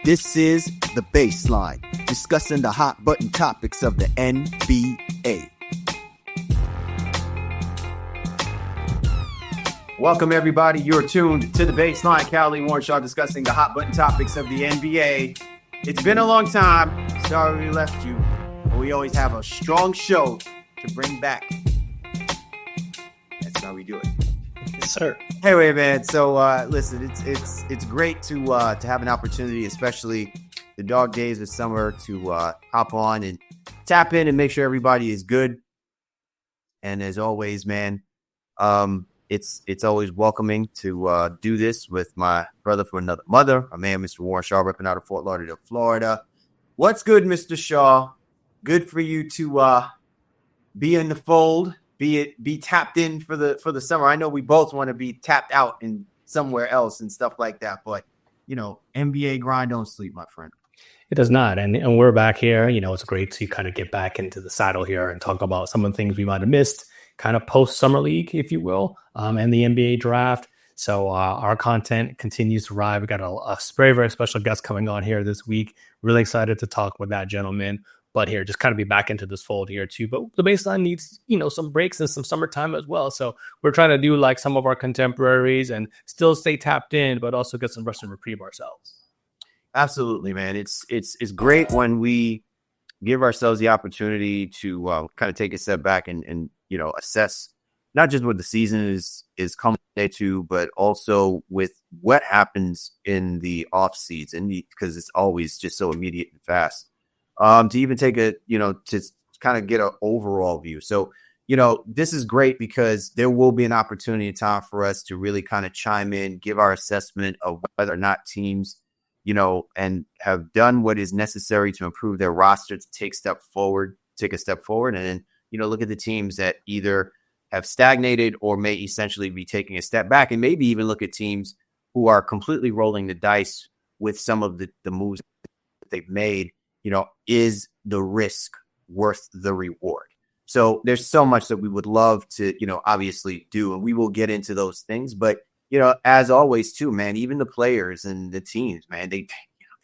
This is The Baseline, discussing the hot button topics of the NBA. Welcome, everybody. You're tuned to The Baseline. Callie Warnshaw discussing the hot button topics of the NBA. It's been a long time. Sorry we left you, but we always have a strong show to bring back. That's how we do it. Yes, sir. Anyway, man. So listen, it's great to have an opportunity, especially the dog days of summer, to hop on and tap in and make sure everybody is good. And as always, man, it's always welcoming to do this with my brother for another mother, my man, Mr. Warren Shaw, repping out of Fort Lauderdale, Florida. What's good, Mr. Shaw? Good for you to be in the fold. Be tapped in for the summer. I know we both want to be tapped out in somewhere else and stuff like that, but you know, NBA grind don't sleep, my friend. It does not, and we're back here. You know, it's great to kind of get back into the saddle here and talk about some of the things we might have missed, kind of post summer league, if you will, and the NBA draft. So our content continues to arrive. We got a very, very special guest coming on here this week. Really excited to talk with that gentleman. But here, just kind of be back into this fold here too. But the baseline needs, you know, some breaks and some summertime as well. So we're trying to do like some of our contemporaries and still stay tapped in, but also get some rest and reprieve ourselves. Absolutely, man. It's great when we give ourselves the opportunity to kind of take a step back and you know, assess not just what the season is coming to, but also with what happens in the off season, because it's always just so immediate and fast. To even take to kind of get an overall view. So, you know, this is great because there will be an opportunity in time for us to really kind of chime in, give our assessment of whether or not teams, you know, and have done what is necessary to improve their roster to take a step forward, and then, you know, look at the teams that either have stagnated or may essentially be taking a step back, and maybe even look at teams who are completely rolling the dice with some of the moves that they've made. You know, is the risk worth the reward? So there's so much that we would love to, you know, obviously do, and we will get into those things. But, you know, as always, too, man, even the players and the teams, man, they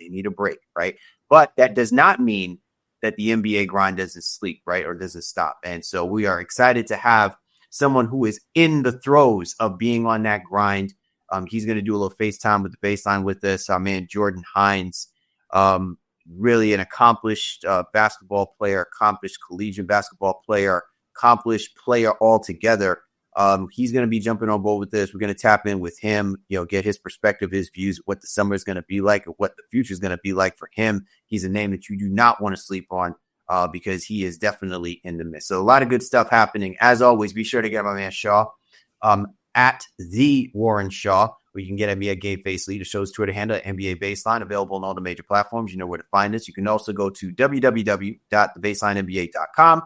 need a break, right? But that does not mean that the NBA grind doesn't sleep, right, or doesn't stop. And so we are excited to have someone who is in the throes of being on that grind. He's going to do a little FaceTime with the baseline with us. Our man, Jordan Hinds. Really an accomplished basketball player, accomplished collegiate basketball player, accomplished player altogether. He's going to be jumping on board with this. We're going to tap in with him, you know, get his perspective, his views, what the summer is going to be like, and what the future is going to be like for him. He's a name that you do not want to sleep on because he is definitely in the midst. So a lot of good stuff happening. As always, be sure to get my man Shaw at the Warren Shaw. Where you can get NBA Game Face Lead, the show's Twitter handle, NBA Baseline, available on all the major platforms. You know where to find us. You can also go to www.thebaselinenba.com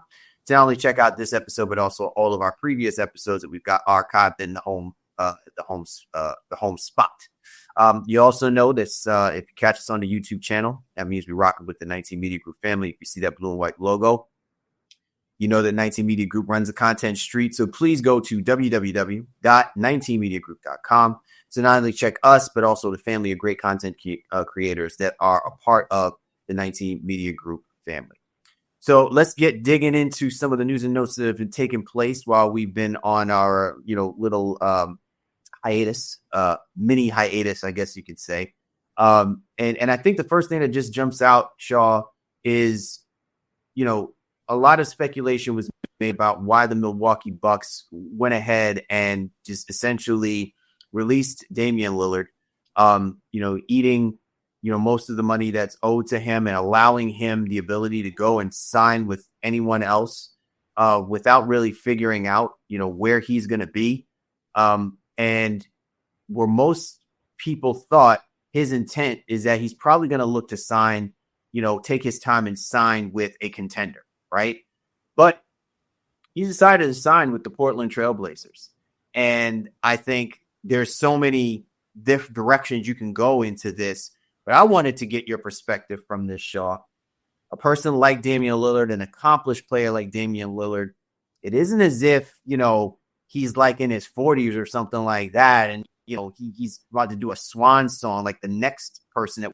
to not only check out this episode, but also all of our previous episodes that we've got archived in the home spot. You also know this if you catch us on the YouTube channel, that means we're rocking with the 19 Media Group family. If you see that blue and white logo, you know that 19 Media Group runs the content street. So please go to www.19mediagroup.com to not only check us, but also the family of great content creators that are a part of the 19 Media Group family. So let's get digging into some of the news and notes that have been taking place while we've been on our, you know, little hiatus, mini hiatus, I guess you could say. And I think the first thing that just jumps out, Shaw, is, you know, a lot of speculation was made about why the Milwaukee Bucks went ahead and just essentially released Damian Lillard, you know, eating, you know, most of the money that's owed to him and allowing him the ability to go and sign with anyone else without really figuring out, you know, where he's going to be. And where most people thought his intent is that he's probably going to look to sign, you know, take his time and sign with a contender, right? But he decided to sign with the Portland Trailblazers. And I think there's so many different directions you can go into this, but I wanted to get your perspective from this, Shaw. A person like Damian Lillard, an accomplished player like Damian Lillard, it isn't as if, you know, he's like in his 40s or something like that. And, you know, he's about to do a swan song like the next person that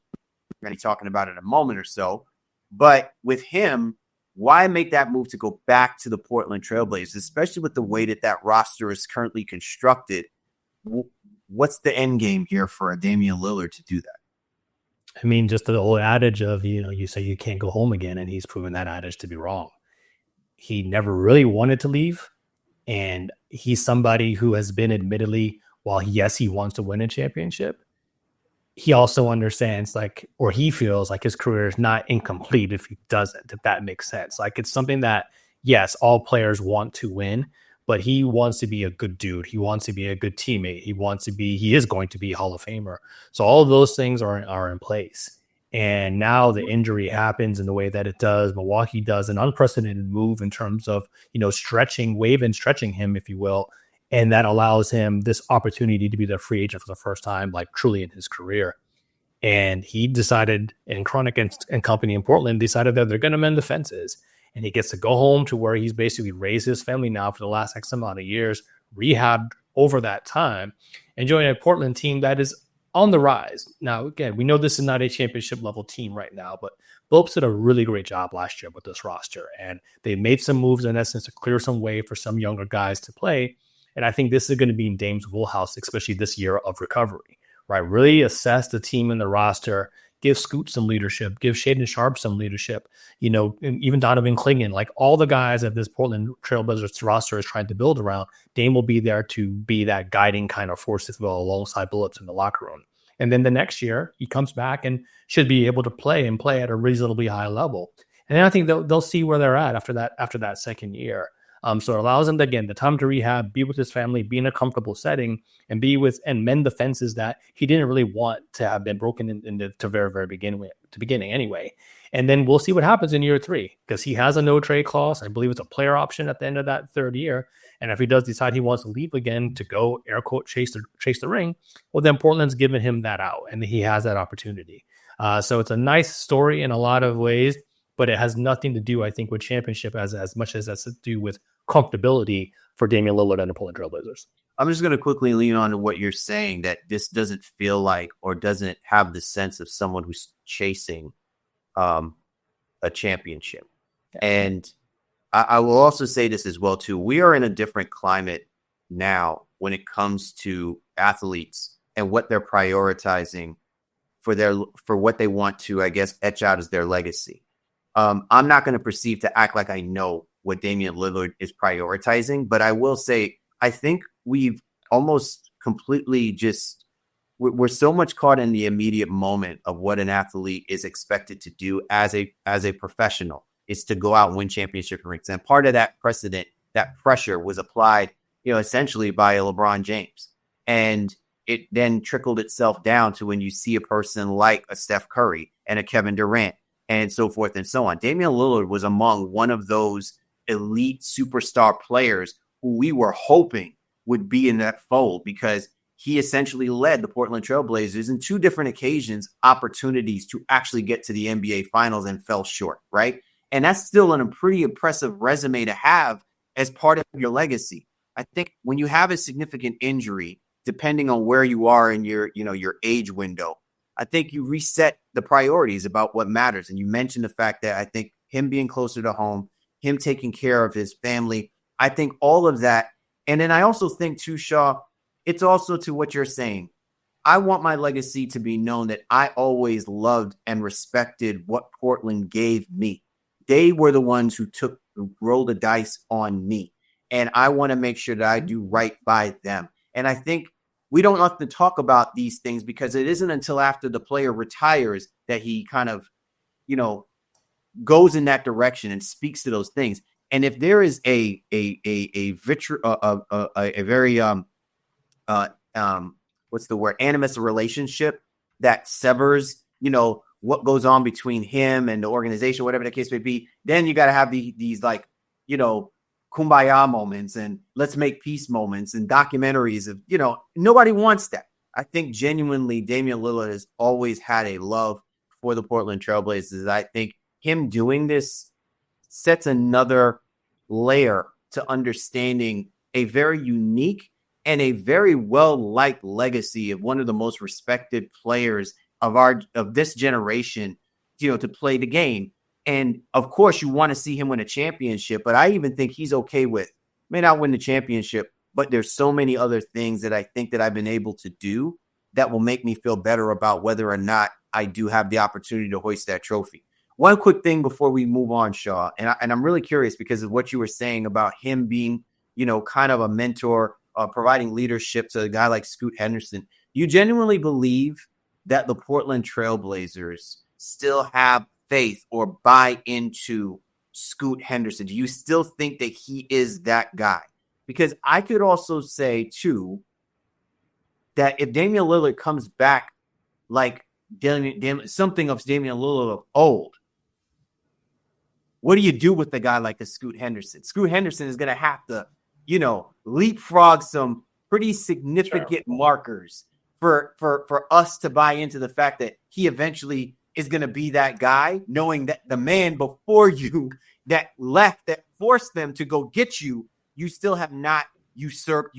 going to be talking about in a moment or so. But with him, why make that move to go back to the Portland Trailblazers, especially with the way that roster is currently constructed? What's the end game here for a Damian Lillard to do that? I mean, just the old adage of, you say you can't go home again, and he's proven that adage to be wrong. He never really wanted to leave, and he's somebody who has been admittedly, while yes, he wants to win a championship, he also understands or he feels like his career is not incomplete if he doesn't, if that makes sense. Like, it's something that, yes, all players want to win, but he wants to be a good dude. He wants to be a good teammate. He is going to be Hall of Famer. So all of those things are in place. And now the injury happens in the way that it does. Milwaukee does an unprecedented move in terms of, stretching him, if you will. And that allows him this opportunity to be the free agent for the first time, truly in his career. And he decided, and Chronic and company in Portland decided that they're going to mend the fences. And he gets to go home to where he's basically raised his family now for the last X amount of years, rehabbed over that time, and join a Portland team that is on the rise. Now, again, we know this is not a championship level team right now, but Phillips did a really great job last year with this roster. And they made some moves, in essence, to clear some way for some younger guys to play. And I think this is going to be in Dame's wheelhouse, especially this year of recovery, right? Really assess the team and the roster, give Scoot some leadership, give Shaedon Sharpe some leadership, and even Donovan Clingan, all the guys that this Portland Trailblazers roster is trying to build around. Dame will be there to be that guiding kind of force as well, alongside Billups in the locker room. And then the next year, he comes back and should be able to play at a reasonably high level. And then I think they'll see where they're at after that second year. So it allows him to, again, the time to rehab, be with his family, be in a comfortable setting, and mend the fences that he didn't really want to have been broken into to very, very beginning anyway. And then we'll see what happens in year 3, because he has a no trade clause. I believe it's a player option at the end of that third year. And if he does decide he wants to leave again to go, air quote, chase the ring, well, then Portland's given him that out, and he has that opportunity. So it's a nice story in a lot of ways, but it has nothing to do, I think, with championship as much as that's to do with comfortability for Damian Lillard and the Portland Trailblazers. I'm just going to quickly lean on to what you're saying, that this doesn't feel like, or doesn't have the sense of someone who's chasing a championship. Yeah. And I will also say this as well, too. We are in a different climate now when it comes to athletes and what they're prioritizing for what they want to, I guess, etch out as their legacy. I'm not going to proceed to act like I know what Damian Lillard is prioritizing, but I will say, I think we've almost completely we're so much caught in the immediate moment of what an athlete is expected to do as a professional, is to go out and win championship rings. And part of that precedent, that pressure was applied, essentially by a LeBron James. And it then trickled itself down to when you see a person like a Steph Curry and a Kevin Durant and so forth and so on. Damian Lillard was among one of those elite superstar players who we were hoping would be in that fold, because he essentially led the Portland Trailblazers in 2 different occasions, opportunities to actually get to the NBA Finals, and fell short, right? And that's still a pretty impressive resume to have as part of your legacy. I think when you have a significant injury, depending on where you are in your age window, I think you reset the priorities about what matters. And you mentioned the fact that I think him being closer to home, him taking care of his family, I think all of that. And then I also think, too, Shaw, it's also to what you're saying. I want my legacy to be known that I always loved and respected what Portland gave me. They were the ones who rolled the dice on me. And I want to make sure that I do right by them. And I think we don't often talk about these things, because it isn't until after the player retires that he kind of, goes in that direction and speaks to those things. And if there is a very what's the word, animus relationship that severs, what goes on between him and the organization, whatever the case may be, then you got to have these kumbaya moments and let's make peace moments and documentaries of, nobody wants that. I think genuinely Damian Lillard has always had a love for the Portland Trailblazers. I think him doing this sets another layer to understanding a very unique and a very well-liked legacy of one of the most respected players of this generation, to play the game. And of course, you want to see him win a championship, but I even think he's okay with may not win the championship, but there's so many other things that I think that I've been able to do that will make me feel better about whether or not I do have the opportunity to hoist that trophy. One quick thing before we move on, Shaw, and I'm really curious because of what you were saying about him being, kind of a mentor, providing leadership to a guy like Scoot Henderson. You genuinely believe that the Portland Trailblazers still have faith or buy into Scoot Henderson? Do you still think that he is that guy? Because I could also say, too, that if Damian Lillard comes back like something of Damian Lillard of old, what do you do with a guy like a Scoot Henderson? Scoot Henderson is going to have to, leapfrog some pretty significant markers for us to buy into the fact that he eventually is going to be that guy, knowing that the man before you that left, that forced them to go get you, you still have not usurped,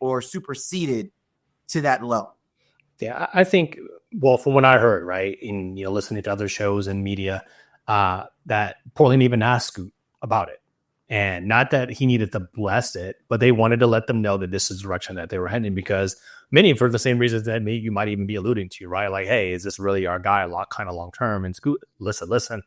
or superseded to that level. Yeah, I think, well, from what I heard, right, in listening to other shows and media, that Portland even asked Scoot about it. And not that he needed to bless it, but they wanted to let them know that this is the direction that they were heading, because many, for the same reasons that you might even be alluding to, right? Like, hey, is this really our guy kind of long term? And Scoot, listen,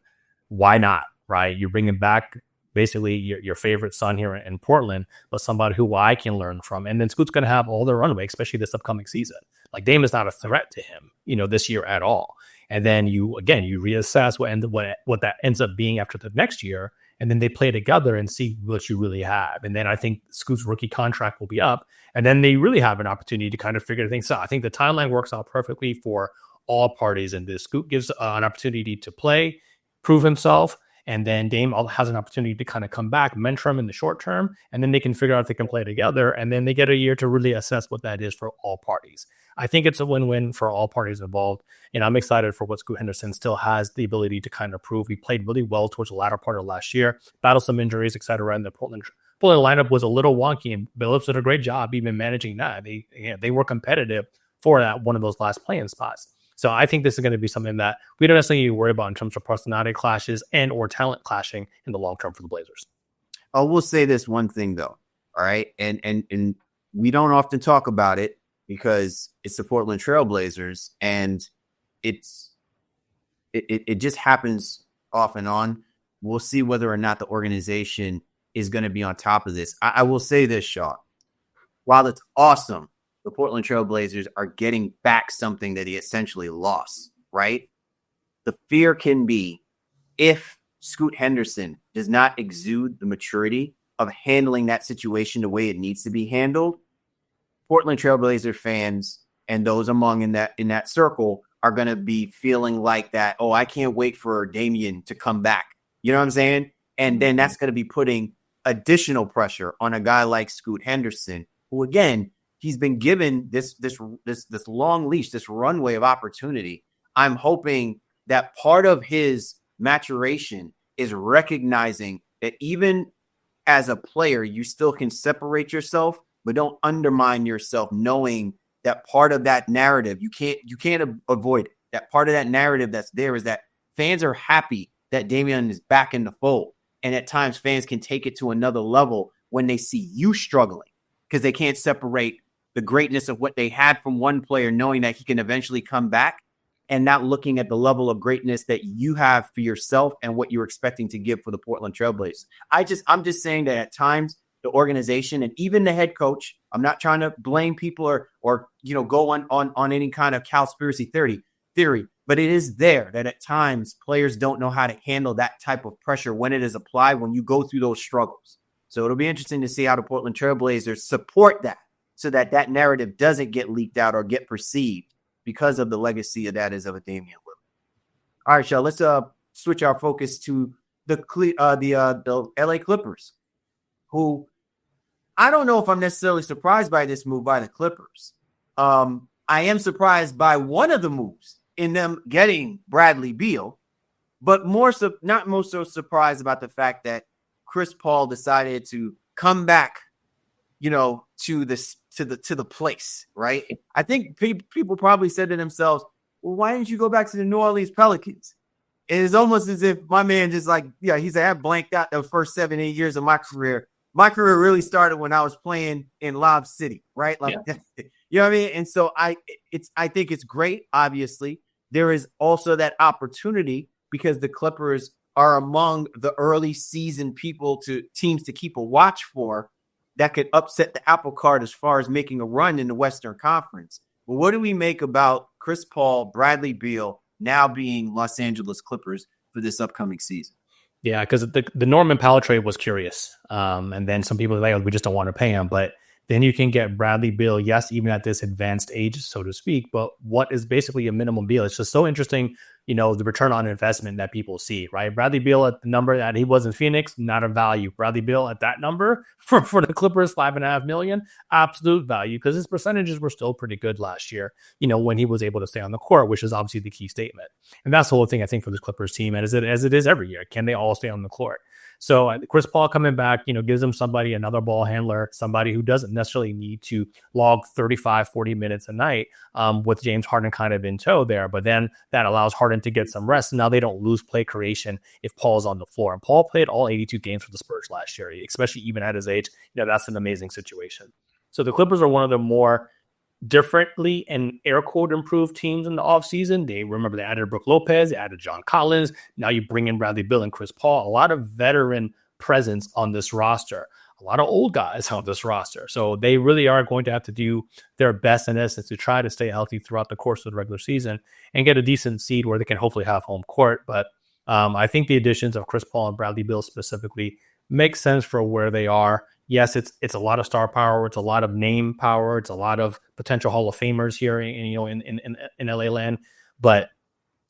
why not, right? You're bringing back basically your favorite son here in Portland, but somebody who I can learn from. And then Scoot's going to have all the runway, especially this upcoming season. Like, Dame is not a threat to him, this year at all. And then you reassess what that ends up being after the next year. And then they play together and see what you really have. And then I think Scoot's rookie contract will be up. And then they really have an opportunity to kind of figure things out. I think the timeline works out perfectly for all parties in this. Scoot gives an opportunity to play, prove himself. And then Dame has an opportunity to kind of come back, mentor him in the short term. And then they can figure out if they can play together. And then they get a year to really assess what that is for all parties. I think it's a win-win for all parties involved. And I'm excited for what Scoot Henderson still has the ability to kind of prove. He played really well towards the latter part of last year, battled some injuries, et cetera. And the Portland lineup was a little wonky, and Billups did a great job even managing that. They were competitive for that one of those last play-in spots. So I think this is going to be something that we don't necessarily need to worry about in terms of personality clashes and or talent clashing in the long term for the Blazers. I will say this one thing, though, all right? And we don't often talk about it because it's the Portland Trailblazers, and it just happens off and on. We'll see whether or not the organization is going to be on top of this. I will say this, Shaw. While it's awesome, the Portland Trailblazers are getting back something that he essentially lost, right? The fear can be if Scoot Henderson does not exude the maturity of handling that situation the way it needs to be handled, Portland Trailblazer fans and those among in that circle are going to be feeling like that, oh, I can't wait for Damian to come back. You know what I'm saying? And then that's going to be putting additional pressure on a guy like Scoot Henderson, who, again, he's been given this long leash, this runway of opportunity. I'm hoping that part of his maturation is recognizing that even as a player, you still can separate yourself, but don't undermine yourself, knowing that part of that narrative, you can't avoid it. That part of that narrative that's there is that fans are happy that Damian is back in the fold. And at times fans can take it to another level when they see you struggling because they can't separate the greatness of what they had from one player, knowing that he can eventually come back, and not looking at the level of greatness that you have for yourself and what you're expecting to give for the Portland Trailblazers. I'm just saying that at times the organization and even the head coach, I'm not trying to blame people or go on any kind of conspiracy theory, but it is there that at times players don't know how to handle that type of pressure when it is applied, when you go through those struggles. So it'll be interesting to see how the Portland Trailblazers support that so that narrative doesn't get leaked out or get perceived because of the legacy of that is of a Damian Lillard. All right, Shell, let's switch our focus to the LA Clippers, who I don't know if I'm necessarily surprised by this move by the Clippers. I am surprised by one of the moves in them getting Bradley Beal, but not most so surprised about the fact that Chris Paul decided to come back, to the place, right? I think people probably said to themselves, well, why didn't you go back to the New Orleans Pelicans? And it's almost as if my man just like, yeah, he's like, I blanked out the first 7-8 years of my career. My career really started when I was playing in Lob City, right? Like, yeah. You know what I mean? And so I think it's great. Obviously, there is also that opportunity because the Clippers are among the early season teams to keep a watch for that could upset the apple cart as far as making a run in the Western Conference. But what do we make about Chris Paul, Bradley Beal now being Los Angeles Clippers for this upcoming season? Yeah, because the Norman Powell trade was curious. And then some people are like, oh, we just don't want to pay him. But then you can get Bradley Beal, yes, even at this advanced age, so to speak, but what is basically a minimum deal. It's just so interesting, the return on investment that people see, right? Bradley Beal at the number that he was in Phoenix, not a value. Bradley Beal at that number for the Clippers, $5.5 million, absolute value, because his percentages were still pretty good last year, when he was able to stay on the court, which is obviously the key statement. And that's the whole thing, I think, for this Clippers team, and as it is every year. Can they all stay on the court? So Chris Paul coming back, gives them another ball handler, somebody who doesn't necessarily need to log 35, 40 minutes a night with James Harden kind of in tow there. But then that allows Harden to get some rest. Now they don't lose play creation if Paul's on the floor. And Paul played all 82 games for the Spurs last year, especially even at his age. That's an amazing situation. So the Clippers are one of the more differently and air quote improved teams in the offseason. They added Brook Lopez, they added John Collins. Now you bring in Bradley Beal and Chris Paul, a lot of veteran presence on this roster, a lot of old guys on this roster. So they really are going to have to do their best in essence to try to stay healthy throughout the course of the regular season and get a decent seed where they can hopefully have home court. But I think the additions of Chris Paul and Bradley Beal specifically make sense for where they are. Yes, it's a lot of star power. It's a lot of name power. It's a lot of potential Hall of Famers here, in LA land. But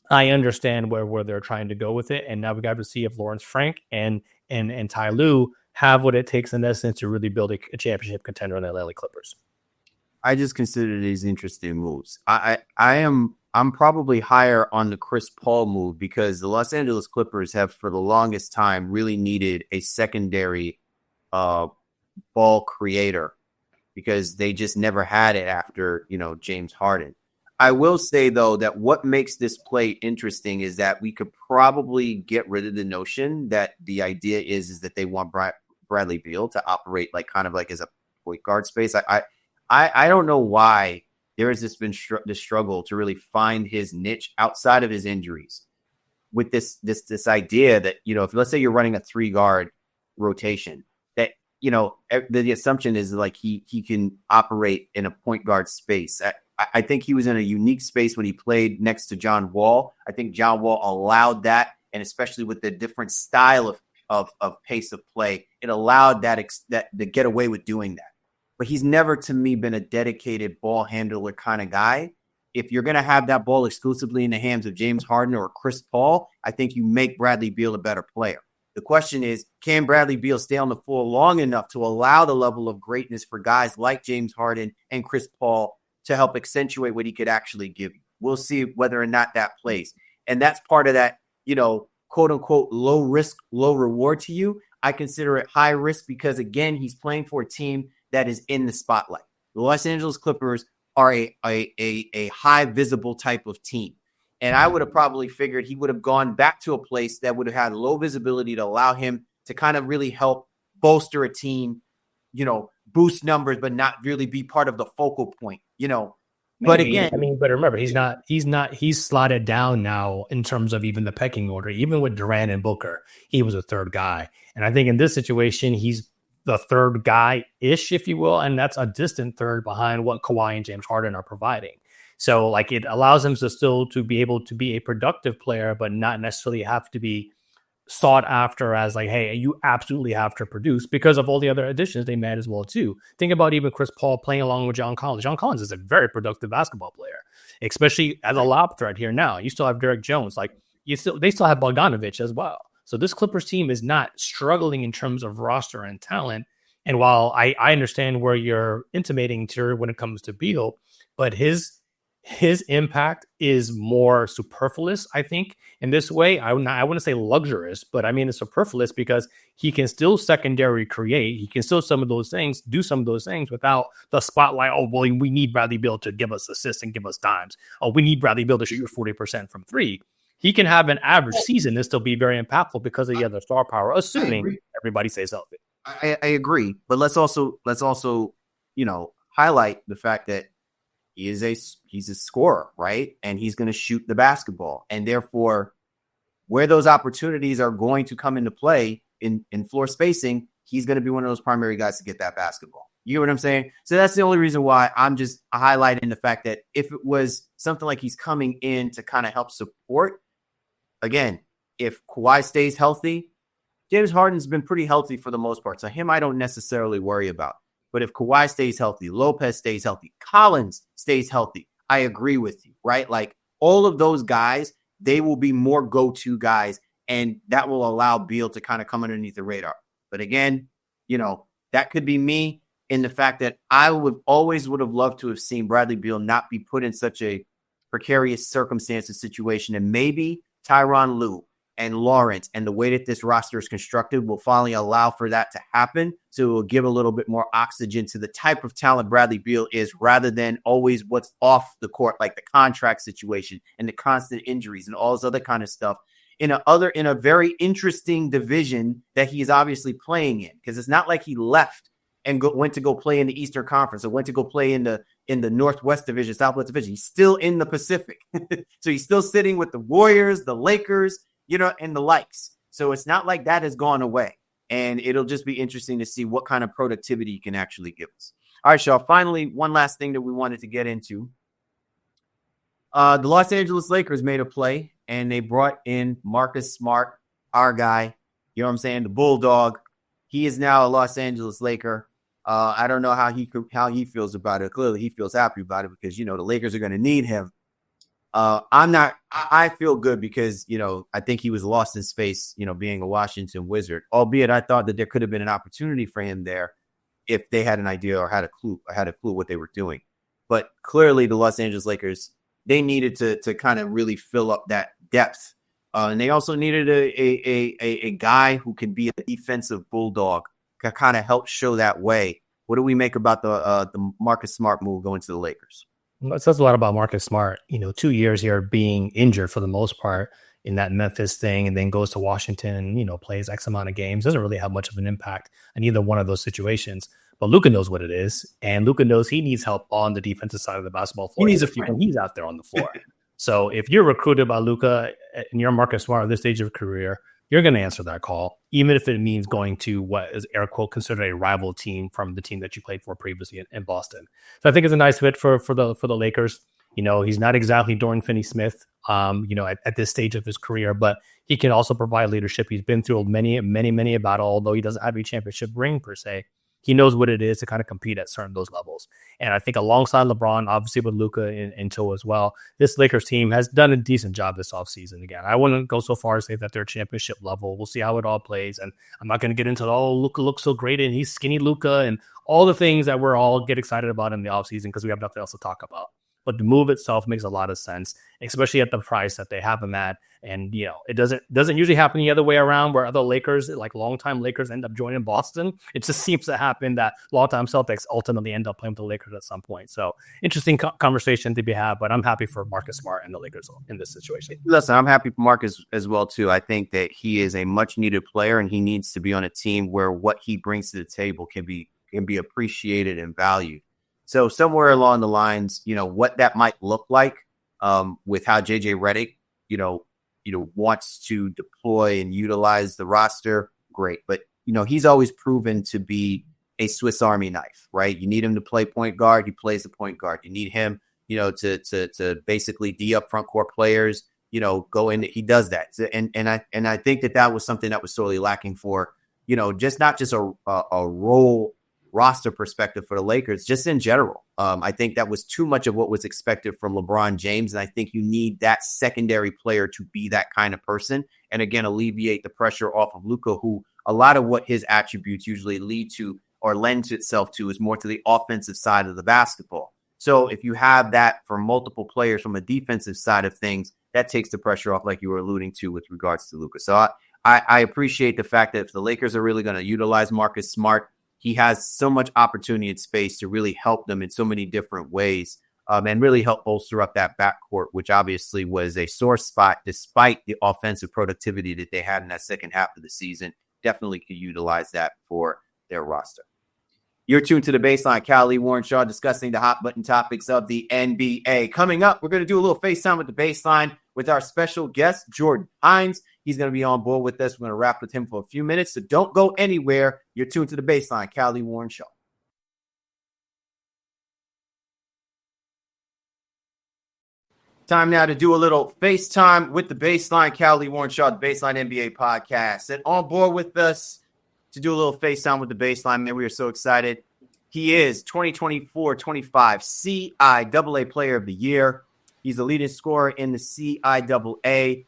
I understand where they're trying to go with it. And now we got to see if Lawrence Frank and Ty Lue have what it takes in essence to really build a championship contender in the LA Clippers. I just consider these interesting moves. I'm probably higher on the Chris Paul move because the Los Angeles Clippers have for the longest time really needed a secondary ball creator because they just never had it after, James Harden. I will say, though, that what makes this play interesting is that we could probably get rid of the notion that the idea is that they want Bradley Beal to operate kind of as a point guard space. I don't know why there has this been this struggle to really find his niche outside of his injuries with this idea that, if let's say you're running a 3-guard rotation, that, the assumption is he can operate in a point guard space. I think he was in a unique space when he played next to John Wall. I think John Wall allowed that, and especially with the different style of pace of play, it allowed that to get away with doing that. But he's never, to me, been a dedicated ball handler kind of guy. If you're going to have that ball exclusively in the hands of James Harden or Chris Paul, I think you make Bradley Beal a better player. The question is, can Bradley Beal stay on the floor long enough to allow the level of greatness for guys like James Harden and Chris Paul to help accentuate what he could actually give you? We'll see whether or not that plays. And that's part of that, quote unquote, low risk, low reward to you. I consider it high risk because, again, he's playing for a team that is in the spotlight. The Los Angeles Clippers are a high visible type of team. And I would have probably figured he would have gone back to a place that would have had low visibility to allow him to kind of really help bolster a team, boost numbers, but not really be part of the focal point, But again, but remember, he's slotted down now in terms of even the pecking order. Even with Durant and Booker, he was a third guy. And I think in this situation, he's the third guy-ish, if you will, and that's a distant third behind what Kawhi and James Harden are providing. So it allows him to be able to be a productive player, but not necessarily have to be sought after as hey, you absolutely have to produce because of all the other additions they made as well too. Think about even Chris Paul playing along with John Collins. John Collins is a very productive basketball player, especially as a lob threat here now. You still have Derek Jones. They still have Bogdanovich as well. So this Clippers team is not struggling in terms of roster and talent. And while I understand where you're intimating to when it comes to Beal, but his his impact is more superfluous, I think, in this way. I wouldn't say luxurious, but I mean it's superfluous because he can still secondary create. He can still do some of those things without the spotlight. Oh, well, we need Bradley Beal to give us assists and give us dimes. Oh, we need Bradley Beal to shoot 40% from three. He can have an average season and still be very impactful because of the other star power, assuming everybody stays healthy. I agree, but let's also highlight the fact that he's a scorer, right? And he's going to shoot the basketball, and therefore, where those opportunities are going to come into play in floor spacing, he's going to be one of those primary guys to get that basketball. You know what I'm saying? So that's the only reason why I'm just highlighting the fact that if it was something like he's coming in to kind of help support, again, if Kawhi stays healthy, James Harden's been pretty healthy for the most part. So him, I don't necessarily worry about. But if Kawhi stays healthy, Lopez stays healthy, Collins stays healthy, I agree with you, right? Like all of those guys, they will be more go-to guys, and that will allow Beal to kind of come underneath the radar. But again, that could be me in the fact that I would have loved to have seen Bradley Beal not be put in such a precarious circumstance and situation, and maybe Tyronn Lue and Lawrence and the way that this roster is constructed will finally allow for that to happen. So it will give a little bit more oxygen to the type of talent Bradley Beal is, rather than always what's off the court, like the contract situation and the constant injuries and all this other kind of stuff in a very interesting division that he is obviously playing in. Because it's not like he left and went to go play in the Eastern Conference or went to go play in the Northwest Division, Southwest Division. He's still in the Pacific. So he's still sitting with the Warriors, the Lakers, and the likes. So it's not like that has gone away. And it'll just be interesting to see what kind of productivity he can actually give us. All right, Shaw. Finally, one last thing that we wanted to get into. The Los Angeles Lakers made a play, and they brought in Marcus Smart, our guy. You know what I'm saying? The bulldog. He is now a Los Angeles Laker. I don't know how he feels about it. Clearly, he feels happy about it because, the Lakers are going to need him. I feel good because, I think he was lost in space, being a Washington Wizard, albeit I thought that there could have been an opportunity for him there if they had an idea or had a clue what they were doing. But clearly the Los Angeles Lakers, they needed to kind of really fill up that depth. And they also needed a guy who could be a defensive bulldog to kind of help show that way. What do we make about the Marcus Smart move going to the Lakers? It says a lot about Marcus Smart. 2 years here being injured for the most part in that Memphis thing, and then goes to Washington and, plays X amount of games. Doesn't really have much of an impact in either one of those situations. But Luka knows what it is, and Luka knows he needs help on the defensive side of the basketball floor. He needs a few when he's out there on the floor. So if you're recruited by Luka and you're Marcus Smart at this stage of your career, you're going to answer that call, even if it means going to what is air quote considered a rival team from the team that you played for previously in Boston. So I think it's a nice fit for the Lakers. He's not exactly Dorian Finney-Smith, at this stage of his career, but he can also provide leadership. He's been through many a battle, although he doesn't have a championship ring per se. He knows what it is to kind of compete at certain those levels. And I think alongside LeBron, obviously with Luka in tow as well, this Lakers team has done a decent job this offseason. Again, I wouldn't go so far as say that they're championship level. We'll see how it all plays. And I'm not going to get into, Luka looks so great and he's skinny Luka and all the things that we're all get excited about in the offseason because we have nothing else to talk about. But the move itself makes a lot of sense, especially at the price that they have him at. And, it doesn't usually happen the other way around where other Lakers, like longtime Lakers, end up joining Boston. It just seems to happen that longtime Celtics ultimately end up playing with the Lakers at some point. So interesting conversation to be had, but I'm happy for Marcus Smart and the Lakers in this situation. Listen, I'm happy for Marcus as well, too. I think that he is a much needed player and he needs to be on a team where what he brings to the table can be appreciated and valued. So somewhere along the lines, what that might look like with how JJ Redick, wants to deploy and utilize the roster, great. But, he's always proven to be a Swiss Army knife, right? You need him to play point guard. He plays the point guard. You need him, to basically D up front court players, go in. He does that. And I think that was something that was sorely lacking for, not just a role roster perspective for the Lakers, just in general. I think that was too much of what was expected from LeBron James. And I think you need that secondary player to be that kind of person. And again, alleviate the pressure off of Luka, who a lot of what his attributes usually lead to or lends itself to is more to the offensive side of the basketball. So if you have that for multiple players from a defensive side of things, that takes the pressure off, like you were alluding to with regards to Luka. So I appreciate the fact that if the Lakers are really going to utilize Marcus Smart, he has so much opportunity and space to really help them in so many different ways, and really help bolster up that backcourt, which obviously was a sore spot despite the offensive productivity that they had in that second half of the season. Definitely could utilize that for their roster. You're tuned to The Baseline. Cal Warren Shaw discussing the hot button topics of the NBA. Coming up, we're going to do a little FaceTime with The Baseline with our special guest, Jordan Hinds. He's going to be on board with us. We're going to wrap with him for a few minutes, so don't go anywhere. You're tuned to The Baseline. Cal Warren Shaw. Time now to do a little FaceTime with The Baseline. Cal Warren Shaw, The Baseline NBA podcast. And on board with us to do a little FaceTime with The Baseline, man, we are so excited. He is 2024-25 CIAA Player of the Year. He's the leading scorer in the CIAA,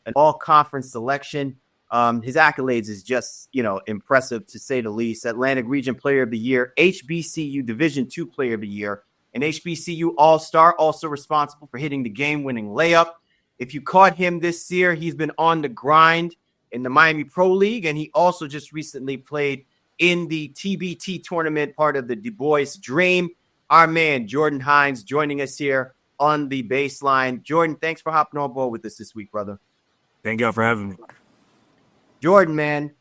an all-conference selection. His accolades is just, impressive to say the least. Atlantic Region Player of the Year, HBCU Division II Player of the Year, an HBCU All-Star, also responsible for hitting the game-winning layup. If you caught him this year, he's been on the grind in the Miami Pro League, and he also just recently played in the TBT tournament, part of the Du Bois Dream. Our man, Jordan Hinds, joining us here on The Baseline. Jordan, thanks for hopping on board with us this week, brother. Thank y'all for having me. Jordan, man,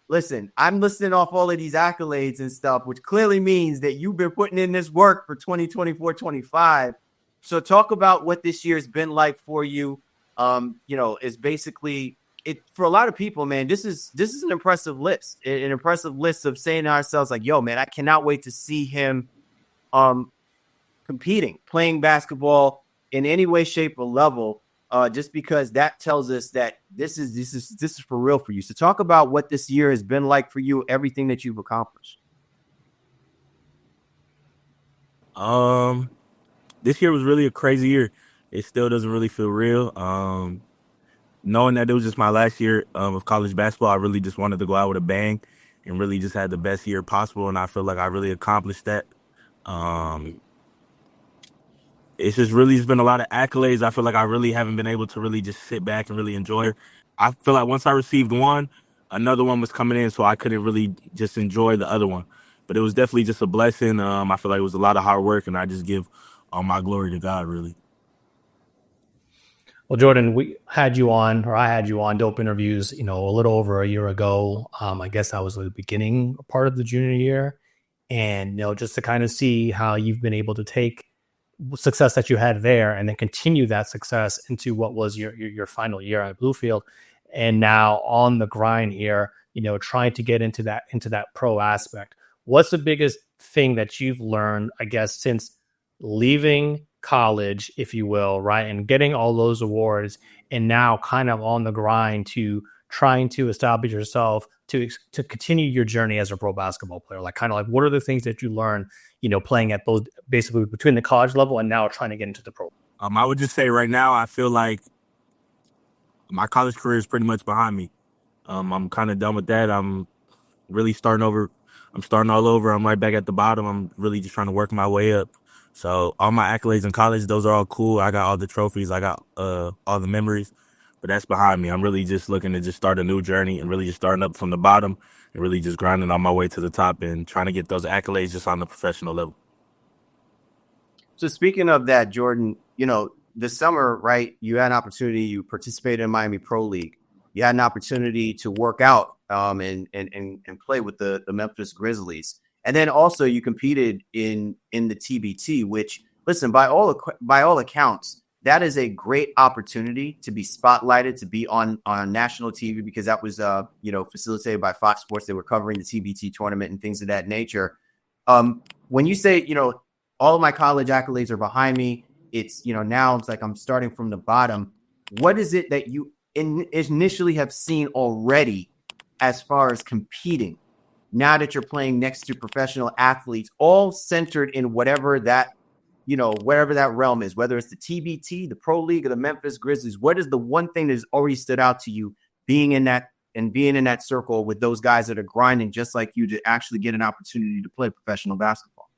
listen, I'm listing off all of these accolades and stuff, which clearly means that you've been putting in this work for 2024-25. So talk about what this year has been like for you. Is basically it for a lot of people, man. This is an impressive list, an impressive list of saying to ourselves like, yo, man, I cannot wait to see him competing, playing basketball in any way, shape, or level. Just because that tells us that this is for real for you. So talk about what this year has been like for you, everything that you've accomplished. This year was really a crazy year. It still doesn't really feel real. Knowing that it was just my last year of college basketball, I really just wanted to go out with a bang and really just had the best year possible. And I feel like I really accomplished that. It's been a lot of accolades. I feel like I really haven't been able to really just sit back and really enjoy it. I feel like once I received one, another one was coming in, so I couldn't really just enjoy the other one. But it was definitely just a blessing. I feel like it was a lot of hard work, and I just give all my glory to God, really. Well, Jordan, I had you on Dope Interviews, a little over a year ago. I guess that was the beginning part of the junior year. And, just to kind of see how you've been able to take success that you had there and then continue that success into what was your final year at Bluefield. And now on the grind here, trying to get into that pro aspect. What's the biggest thing that you've learned, I guess, since leaving college, if you will, right, and getting all those awards and now kind of on the grind to trying to establish yourself to continue your journey as a pro basketball player? Like, kind of like, what are the things that you learn, playing at both, basically between the college level and now trying to get into the pro? I would just say right now, I feel like my college career is pretty much behind me. I'm kind of done with that. I'm really starting over. I'm starting all over. I'm right back at the bottom. I'm really just trying to work my way up. So all my accolades in college, those are all cool. I got all the trophies. I got all the memories, but that's behind me. I'm really just looking to just start a new journey and really just starting up from the bottom and really just grinding on my way to the top and trying to get those accolades just on the professional level. So speaking of that, Jordan, this summer, right, you had an opportunity, you participated in Miami Pro League. You had an opportunity to work out and play with the Memphis Grizzlies. And then also you competed in the TBT, which, listen, by all accounts, that is a great opportunity to be spotlighted, to be on national TV, because that was facilitated by Fox Sports. They were covering the TBT tournament and things of that nature. When you say, all of my college accolades are behind me, it's, now it's like I'm starting from the bottom. What is it that you initially have seen already as far as competing? Now that you're playing next to professional athletes, all centered in whatever that realm is, whether it's the TBT, the Pro League, or the Memphis Grizzlies, what is the one thing that has already stood out to you being in that circle with those guys that are grinding just like you to actually get an opportunity to play professional basketball?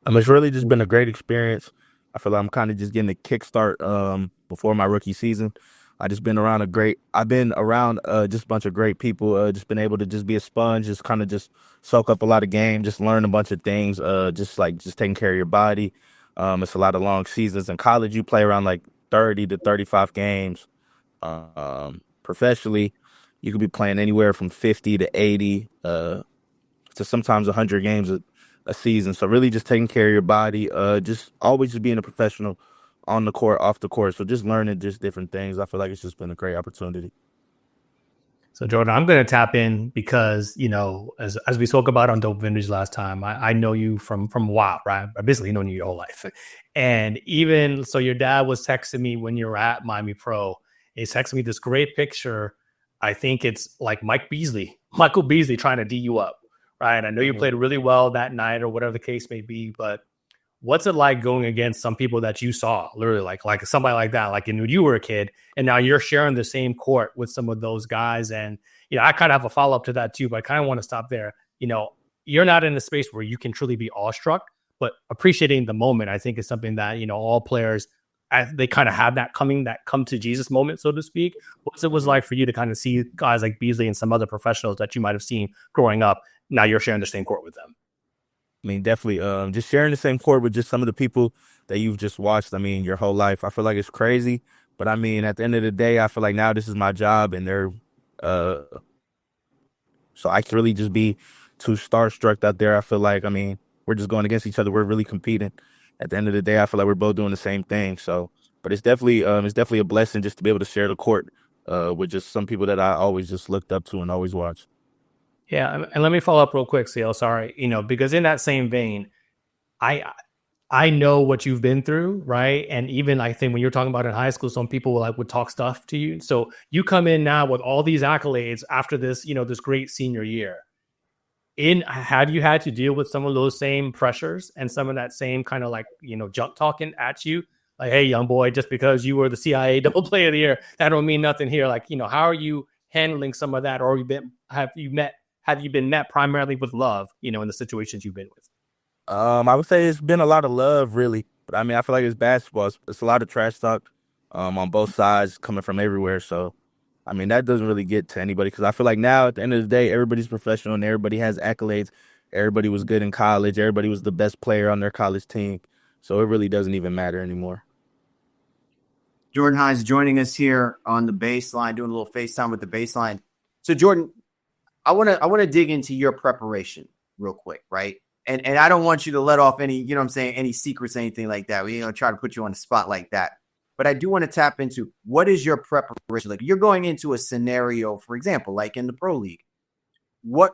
It's really just been a great experience. I feel like I'm kind of just getting a kickstart before my rookie season. I've been around just a bunch of great people. Just been able to just be a sponge, just kind of just soak up a lot of game, just learn a bunch of things. Just taking care of your body. It's a lot of long seasons. In college, you play around like 30 to 35 games. Professionally, you could be playing anywhere from 50 to 80 to sometimes 100 games a season. So really just taking care of your body, just always just being a professional on the court, off the court. So just learning just different things. I feel like it's just been a great opportunity. So Jordan, I'm going to tap in because, as we spoke about on Dope Vintage last time, I know you from WAP, right? I basically known you your whole life. And even so, your dad was texting me when you were at Miami Pro. He's texting me this great picture. I think it's like Michael Beasley trying to D you up, right? I know you played really well that night or whatever the case may be, but what's it like going against some people that you saw, literally like somebody like that, like when you were a kid, and now you're sharing the same court with some of those guys? And, I kind of have a follow-up to that too, but I kind of want to stop there. You're not in a space where you can truly be awestruck, but appreciating the moment, I think, is something that, all players, they kind of have that come to Jesus moment, so to speak. What's it was like for you to kind of see guys like Beasley and some other professionals that you might have seen growing up, now you're sharing the same court with them? I mean, definitely just sharing the same court with just some of the people that you've just watched, your whole life. I feel like it's crazy. But, at the end of the day, I feel like now this is my job, and so I can really just be too starstruck out there. I feel like, we're just going against each other. We're really competing. At the end of the day, I feel like we're both doing the same thing. So, but it's definitely a blessing just to be able to share the court with just some people that I always just looked up to and always watched. Yeah, and let me follow up real quick, CL. Sorry, because in that same vein, I know what you've been through, right? And even I think when you're talking about in high school, some people would talk stuff to you. So you come in now with all these accolades after this, this great senior year. Have you had to deal with some of those same pressures and some of that same kind of like, junk talking at you? Like, hey, young boy, just because you were the CIA double player of the year, that don't mean nothing here. Like, how are you handling some of that? Or have you been met primarily with love, in the situations you've been with? I would say it's been a lot of love, really. But I feel like it's basketball. It's a lot of trash talk on both sides coming from everywhere. So, that doesn't really get to anybody because I feel like now at the end of the day, everybody's professional and everybody has accolades. Everybody was good in college. Everybody was the best player on their college team. So it really doesn't even matter anymore. Jordan Hinds joining us here on the baseline, doing a little FaceTime with the baseline. So, Jordan, I want to dig into your preparation real quick, right? And I don't want you to let off any, any secrets, anything like that. We try to put you on the spot like that. But I do want to tap into what is your preparation like? You're going into a scenario, for example, like in the pro league. What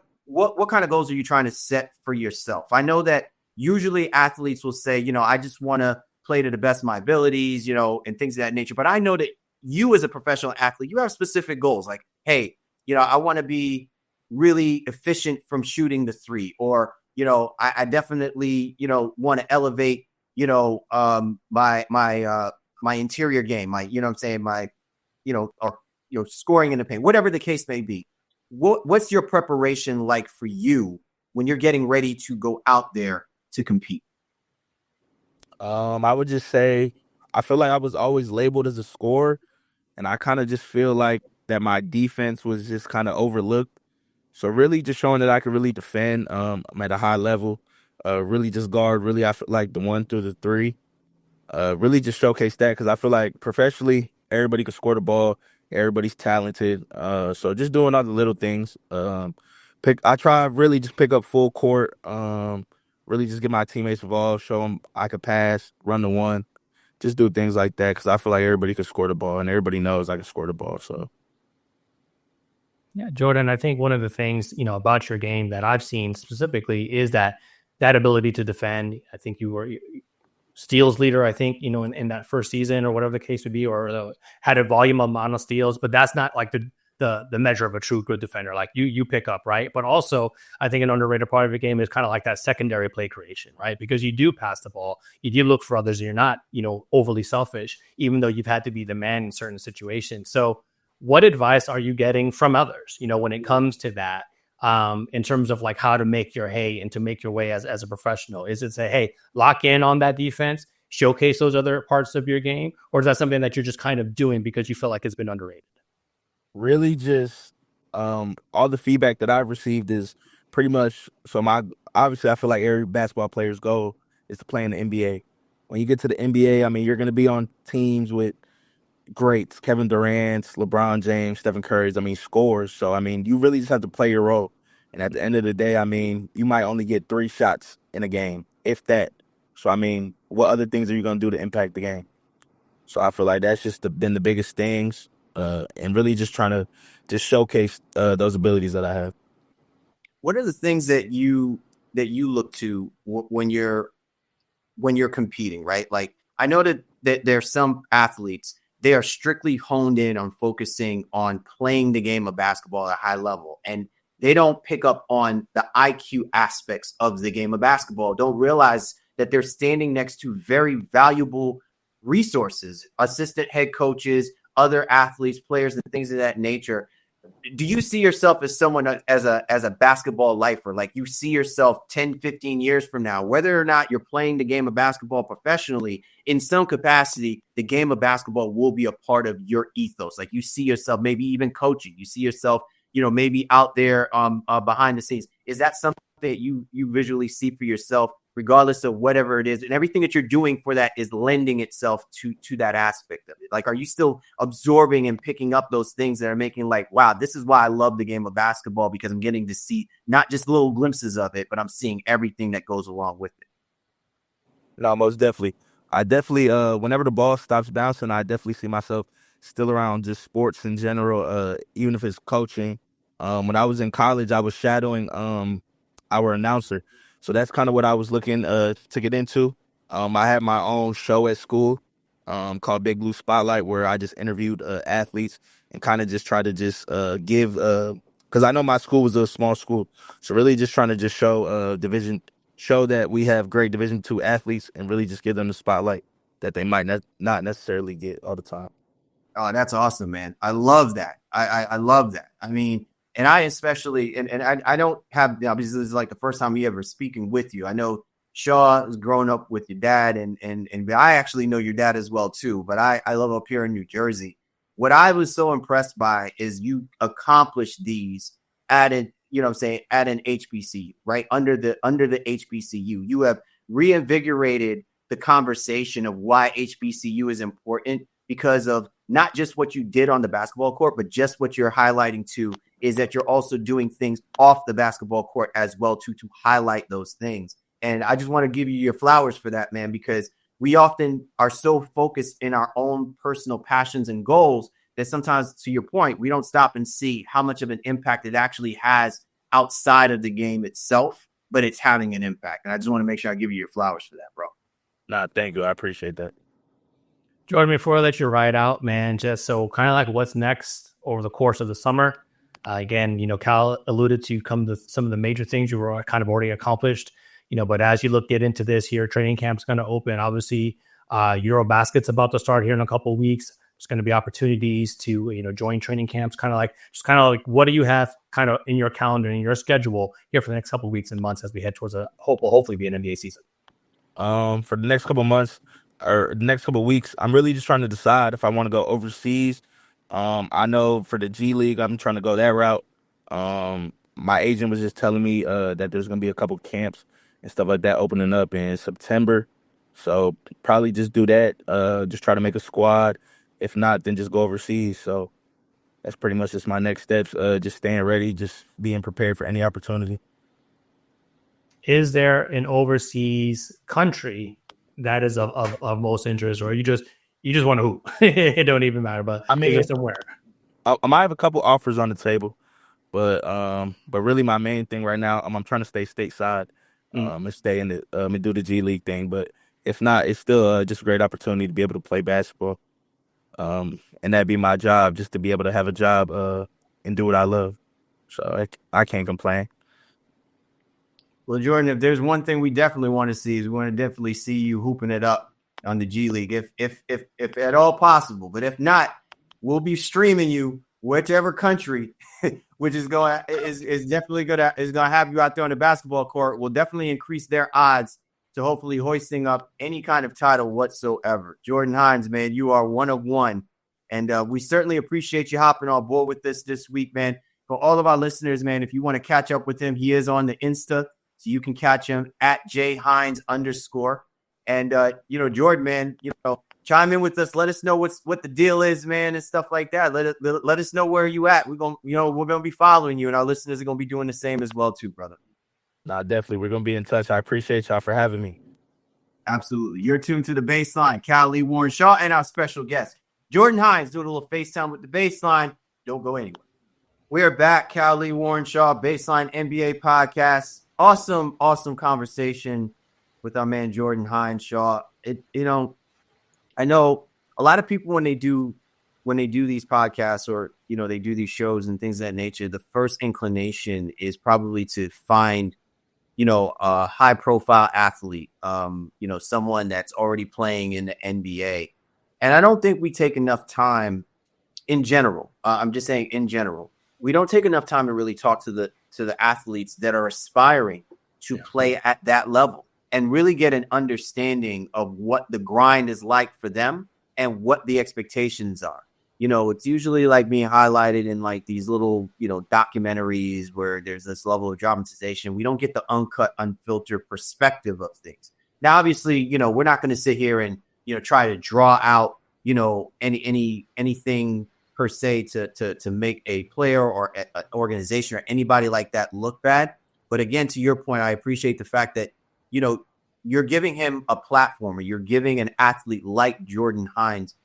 kind of goals are you trying to set for yourself? I know that usually athletes will say, I just want to play to the best of my abilities, and things of that nature. But I know that you as a professional athlete, you have specific goals like, hey, I want to be really efficient from shooting the three, or I definitely, want to elevate, my interior game, scoring in the paint, whatever the case may be. What's your preparation like for you when you're getting ready to go out there to compete? I would just say, I feel like I was always labeled as a scorer, and I kind of just feel like that my defense was just kind of overlooked. So really just showing that I could really defend I'm at a high level, really just guard, really I feel like the 1 through the 3, really just showcase that because I feel like professionally everybody can score the ball, everybody's talented, so just doing all the little things. I try really just pick up full court, really just get my teammates involved, show them I could pass, run the one, just do things like that because I feel like everybody can score the ball and everybody knows I can score the ball. So. Yeah, Jordan, I think one of the things, about your game that I've seen specifically is that ability to defend. I think you were steals leader, I think, in that first season or whatever the case would be, or had a volume amount of steals, but that's not like the measure of a true good defender. Like you pick up, right? But also I think an underrated part of your game is kind of like that secondary play creation, right? Because you do pass the ball, you do look for others, and you're not, overly selfish, even though you've had to be the man in certain situations. So what advice are you getting from others, when it comes to that? in terms of like how to make your hay and to make your way as a professional? Is it say, hey, lock in on that defense, showcase those other parts of your game? Or is that something that you're just kind of doing because you feel like it's been underrated? Really just all the feedback that I've received is pretty much obviously I feel like every basketball player's goal is to play in the NBA. When you get to the NBA, I mean, you're going to be on teams with greats, Kevin Durant, LeBron James, Stephen Curry's, I mean, scores. So, I mean, you really just have to play your role. And at the end of the day, I mean, you might only get 3 shots in a game, if that. So, I mean, what other things are you going to do to impact the game? So I feel like that's just been the biggest things, and really just trying to just showcase those abilities that I have. What are the things that you look to when you're competing, right? Like, I know that there's some athletes, they are strictly honed in on focusing on playing the game of basketball at a high level, and they don't pick up on the IQ aspects of the game of basketball, don't realize that they're standing next to very valuable resources, assistant head coaches, other athletes, players, and things of that nature. Do you see yourself as someone as a basketball lifer? Like, you see yourself 10, 15 years from now, whether or not you're playing the game of basketball professionally, in some capacity, the game of basketball will be a part of your ethos. Like, you see yourself maybe even coaching. You see yourself, maybe out there behind the scenes. Is that something that you visually see for yourself, regardless of whatever it is, and everything that you're doing for that is lending itself to that aspect of it? Like, are you still absorbing and picking up those things that are making like, wow, this is why I love the game of basketball, because I'm getting to see not just little glimpses of it, but I'm seeing everything that goes along with it? No, most definitely. I definitely, whenever the ball stops bouncing, I definitely see myself still around just sports in general, even if it's coaching. When I was in college, I was shadowing our announcer. So that's kind of what I was looking to get into. I had my own show at school called Big Blue Spotlight, where I just interviewed athletes and kind of just try to just give, because I know my school was a small school. So really just trying to just show that we have great Division II athletes and really just give them the spotlight that they might not necessarily get all the time. Oh, that's awesome, man. I love that. I love that. I mean, and I especially, and I don't have, obviously this is like the first time we ever speaking with you. I know Shaw has grown up with your dad, and I actually know your dad as well too, but I live up here in New Jersey. What I was so impressed by is you accomplished these at an, at an HBCU, right? Under the HBCU. You have reinvigorated the conversation of why HBCU is important, because of not just what you did on the basketball court, but just what you're highlighting too, is that you're also doing things off the basketball court as well too, to highlight those things. And I just want to give you your flowers for that, man, because we often are so focused in our own personal passions and goals that sometimes, to your point, we don't stop and see how much of an impact it actually has outside of the game itself, but it's having an impact. And I just want to make sure I give you your flowers for that, bro. Nah, thank you. I appreciate that. Jordan, before I let you ride out, man, just so kind of like what's next over the course of the summer. Again, Cal alluded to some of the major things you were kind of already accomplished, but as you get into this here, training camp's going to open. Obviously, Eurobasket's about to start here in a couple of weeks. There's going to be opportunities to, join training camps, kind of like what do you have kind of in your calendar, in your schedule here for the next couple of weeks and months as we head towards hopefully be an NBA season? For the next couple of months or the next couple of weeks, I'm really just trying to decide if I want to go overseas. I know for the G League, I'm trying to go that route. My agent was just telling me that there's going to be a couple camps and stuff like that opening up in September. So probably just do that, just try to make a squad. If not, then just go overseas. So that's pretty much just my next steps, just staying ready, just being prepared for any opportunity. Is there an overseas country that is of most interest, or you just want to hoop? It don't even matter, but I mean, somewhere. I might have a couple offers on the table, but really my main thing right now, I'm trying to stay stateside, and stay in the and do the G League thing. But if not, it's still just a great opportunity to be able to play basketball, and that'd be my job, just to be able to have a job and do what I love. So I can't complain. Well, Jordan, if there's one thing we definitely want to see, is we want to definitely see you hooping it up on the G League, if at all possible. But if not, we'll be streaming you whichever country which is definitely gonna have you out there on the basketball court, will definitely increase their odds to hopefully hoisting up any kind of title whatsoever. Jordan Hinds, man, you are one of one. And we certainly appreciate you hopping on board with this week, man. For all of our listeners, man, if you want to catch up with him, he is on the Insta. So you can catch him at @jhines_. And, Jordan, man, chime in with us. Let us know what the deal is, man, and stuff like that. Let us know where you at. We're going to be following you, and our listeners are going to be doing the same as well, too, brother. Nah, definitely. We're going to be in touch. I appreciate y'all for having me. Absolutely. You're tuned to The Baseline. Callie Warren Shaw and our special guest, Jordan Hinds, doing a little FaceTime with The Baseline. Don't go anywhere. We are back. Callie Warren Shaw, Baseline NBA podcast. Awesome conversation with our man Jordan Hinds Shaw. I know a lot of people when they do these podcasts or they do these shows and things of that nature, the first inclination is probably to find a high profile athlete, someone that's already playing in the NBA. And I don't think we take enough time in general. I'm just saying in general, we don't take enough time to really talk to the athletes that are aspiring to play at that level and really get an understanding of what the grind is like for them and what the expectations are. It's usually like being highlighted in like these little, documentaries where there's this level of dramatization. We don't get the uncut, unfiltered perspective of things. Now, obviously, we're not going to sit here and, try to draw out, anything per se to make a player or an organization or anybody like that look bad. But again, to your point, I appreciate the fact that, you're giving him a platform, or you're giving an athlete like Jordan Hinds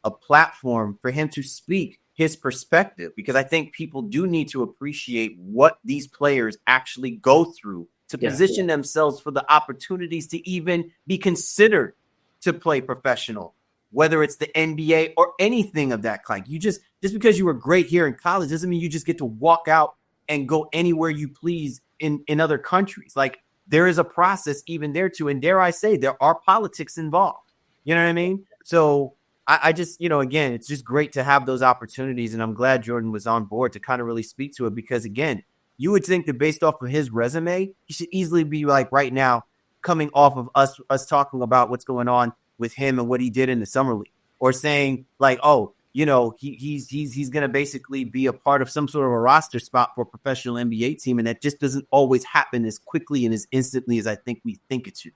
a platform for him to speak his perspective, because I think people do need to appreciate what these players actually go through to position themselves for the opportunities to even be considered to play professional, whether it's the NBA or anything of that kind. Just because you were great here in college doesn't mean you just get to walk out and go anywhere you please in other countries. Like, there is a process even there too. And dare I say, there are politics involved. You know what I mean? So I just, again, it's just great to have those opportunities. And I'm glad Jordan was on board to kind of really speak to it, because again, you would think that based off of his resume, he should easily be like right now coming off of us talking about what's going on with him and what he did in the summer league, or saying like, oh, he's going to basically be a part of some sort of a roster spot for a professional NBA team. And that just doesn't always happen as quickly and as instantly as I think we think it should.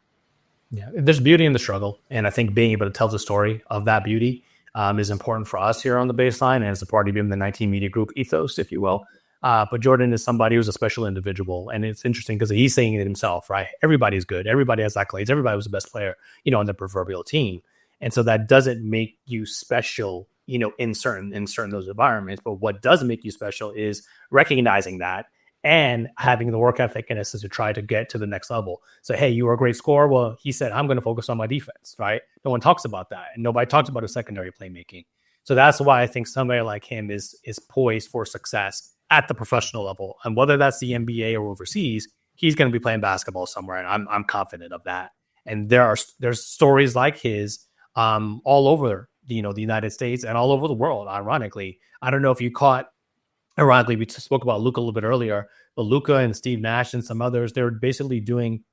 Yeah, there's beauty in the struggle. And I think being able to tell the story of that beauty is important for us here on The Baseline, and as a part of the 19 Media Group ethos, if you will. But Jordan is somebody who's a special individual. And it's interesting because he's saying it himself, right? Everybody's good. Everybody has accolades. Everybody was the best player, on the proverbial team. And so that doesn't make you special, in certain those environments. But what does make you special is recognizing that and having the work ethic and to try to get to the next level. So, hey, you were a great scorer. Well, he said, I'm going to focus on my defense, right? No one talks about that. And nobody talks about his secondary playmaking. So that's why I think somebody like him is poised for success at the professional level. And whether that's the NBA or overseas, he's going to be playing basketball somewhere. And I'm confident of that. And there's stories like his all over the United States and all over the world, ironically. I don't know if you caught, ironically, we spoke about Luka a little bit earlier, but Luka and Steve Nash and some others, they're basically doing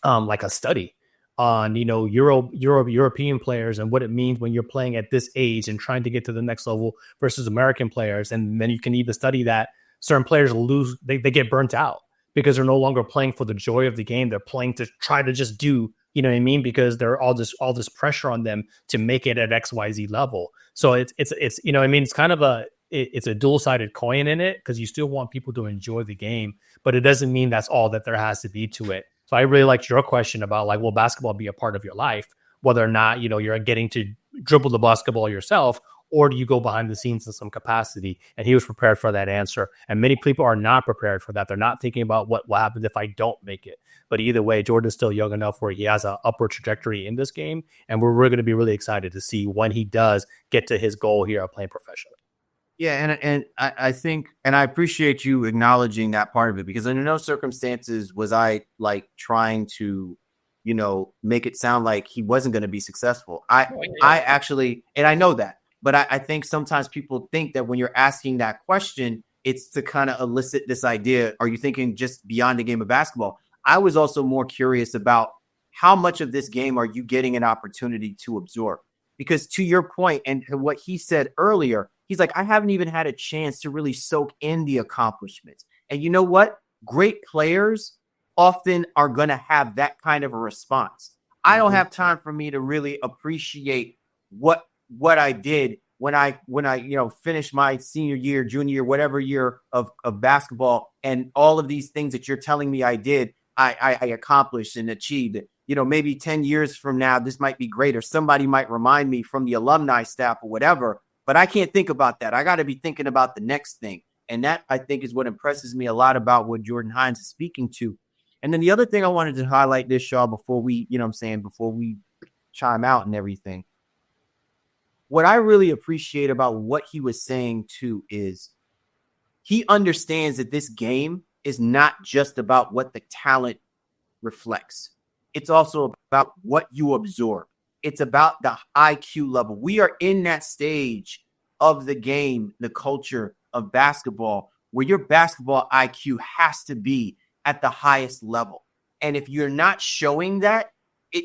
like a study on, European players and what it means when you're playing at this age and trying to get to the next level versus American players. And then you can even study that certain players lose, they get burnt out because they're no longer playing for the joy of the game. They're playing to try to just do, because they're all this pressure on them to make it at XYZ level. So it's it's kind of it's a dual-sided coin in it, because you still want people to enjoy the game, but it doesn't mean that's all that there has to be to it. So I really liked your question about like, will basketball be a part of your life, whether or not, you're getting to dribble the basketball yourself, or do you go behind the scenes in some capacity? And he was prepared for that answer. And many people are not prepared for that. They're not thinking about what will happen if I don't make it. But either way, Jordan's still young enough where he has an upward trajectory in this game. And we're going to be really excited to see when he does get to his goal here of playing professionally. Yeah, and I think, and I appreciate you acknowledging that part of it, because under no circumstances was I like trying to, make it sound like he wasn't going to be successful. I actually, and I know that, but I think sometimes people think that when you're asking that question, it's to kind of elicit this idea. Are you thinking just beyond the game of basketball? I was also more curious about how much of this game are you getting an opportunity to absorb? Because to your point and what he said earlier, he's like, I haven't even had a chance to really soak in the accomplishments. And you know what? Great players often are going to have that kind of a response. I don't have time for me to really appreciate what I did when I finished my senior year, junior year, whatever year of basketball, and all of these things that you're telling me I did, I accomplished and achieved. Maybe 10 years from now, this might be great, or somebody might remind me from the alumni staff or whatever, but I can't think about that. I got to be thinking about the next thing. And that, I think, is what impresses me a lot about what Jordan Hinds is speaking to. And then the other thing I wanted to highlight this, Shaw, before we, before we chime out and everything, what I really appreciate about what he was saying too is he understands that this game is not just about what the talent reflects. It's also about what you absorb. It's about the IQ level. We are in that stage of the game, the culture of basketball, where your basketball IQ has to be at the highest level. And if you're not showing that,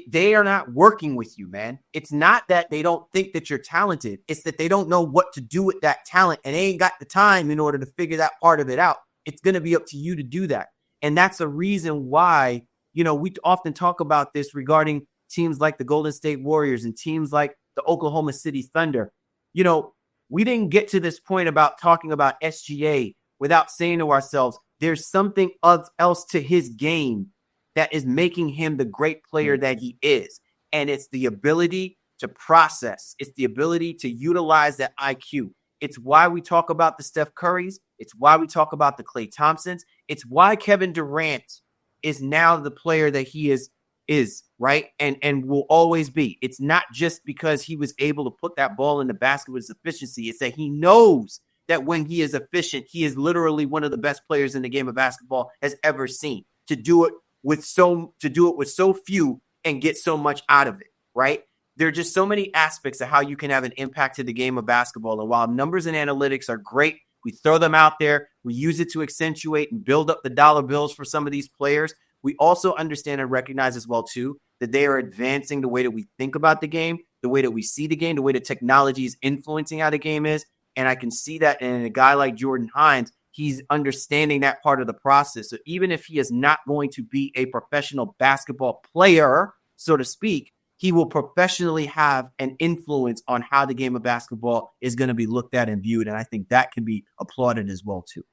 they are not working with you, man. It's not that they don't think that you're talented. It's that they don't know what to do with that talent, and they ain't got the time in order to figure that part of it out. It's going to be up to you to do that. And that's a reason why, we often talk about this regarding teams like the Golden State Warriors and teams like the Oklahoma City Thunder. We didn't get to this point about talking about SGA without saying to ourselves, there's something else to his game that is making him the great player that he is. And it's the ability to process. It's the ability to utilize that IQ. It's why we talk about the Steph Currys. It's why we talk about the Klay Thompsons. It's why Kevin Durant is now the player that he is right? And will always be. It's not just because he was able to put that ball in the basket with efficiency. It's that he knows that when he is efficient, he is literally one of the best players in the game of basketball has ever seen. To do it with so few and get so much out of it, right? There are just so many aspects of how you can have an impact to the game of basketball. And while numbers and analytics are great, we throw them out there, we use it to accentuate and build up the dollar bills for some of these players. We also understand and recognize as well, too, that they are advancing the way that we think about the game, the way that we see the game, the way that technology is influencing how the game is. And I can see that in a guy like Jordan Hinds. He's understanding that part of the process. So even if he is not going to be a professional basketball player, so to speak, he will professionally have an influence on how the game of basketball is going to be looked at and viewed. And I think that can be applauded as well, too.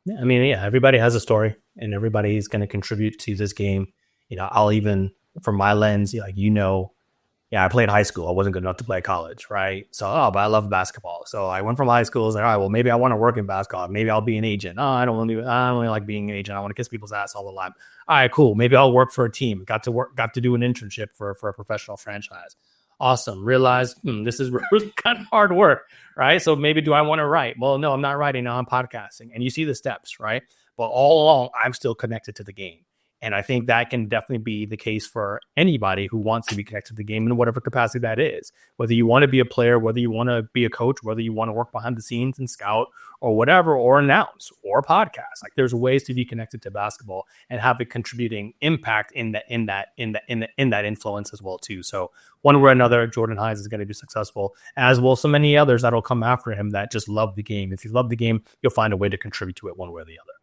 Yeah, I mean, everybody has a story and everybody is going to contribute to this game. I'll even, from my lens, I played high school. I wasn't good enough to play college, right? So, but I love basketball. So I went from high school. I was like, all right, well, maybe I want to work in basketball. Maybe I'll be an agent. Oh, I don't really like being an agent. I want to kiss people's ass all the time. All right, cool. Maybe I'll work for a team. Got to do an internship for a professional franchise. Awesome. Realized this is really kind of hard work, right? So maybe do I want to write? Well, no, I'm not writing. Now I'm podcasting. And you see the steps, right? But all along, I'm still connected to the game. And I think that can definitely be the case for anybody who wants to be connected to the game in whatever capacity that is. Whether you want to be a player, whether you want to be a coach, whether you want to work behind the scenes and scout or whatever, or announce or podcast. Like there's ways to be connected to basketball and have a contributing impact in that influence as well too. So one way or another, Jordan Hinds is going to be successful, as will so many others that'll come after him that just love the game. If you love the game, you'll find a way to contribute to it one way or the other.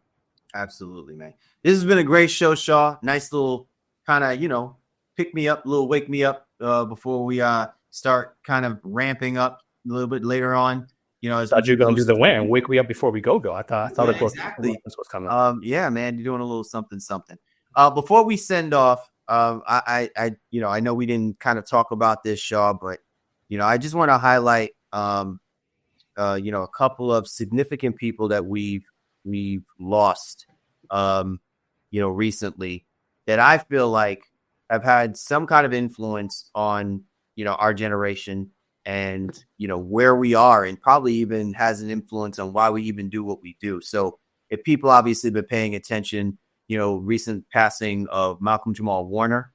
Absolutely, man. This has been a great show, Shaw. Nice little kind of, pick me up, little wake me up before we start kind of ramping up a little bit later on. I thought you were going to do the win, wake me up before we go. I thought it was exactly. This was coming. Yeah, man, you're doing a little something. Before we send off, I know we didn't kind of talk about this, Shaw, but I just want to highlight a couple of significant people that we've lost, recently that I feel like have had some kind of influence on, our generation and, where we are, and probably even has an influence on why we even do what we do. So if people obviously been paying attention, recent passing of Malcolm Jamal Warner.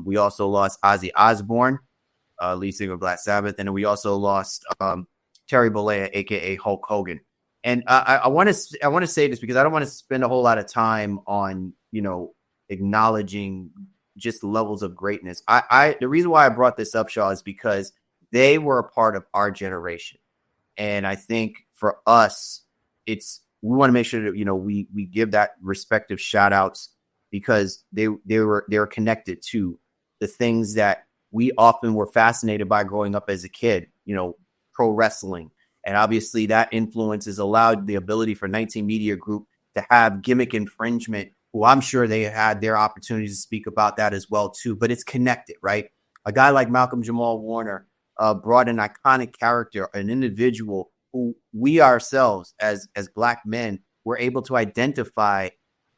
We also lost Ozzy Osbourne, lead singer of Black Sabbath. And we also lost Terry Bollea, a.k.a. Hulk Hogan. And I want to say this because I don't want to spend a whole lot of time on, acknowledging just levels of greatness. The reason why I brought this up, Shaw, is because they were a part of our generation. And I think for us, we want to make sure that, we give that respective shout outs because they were connected to the things that we often were fascinated by growing up as a kid, pro wrestling. And obviously that influence has allowed the ability for 19 Media Group to have Gimmick Infringement, who I'm sure they had their opportunities to speak about that as well, too. But it's connected, right? A guy like Malcolm Jamal Warner brought an iconic character, an individual who we ourselves as Black men were able to identify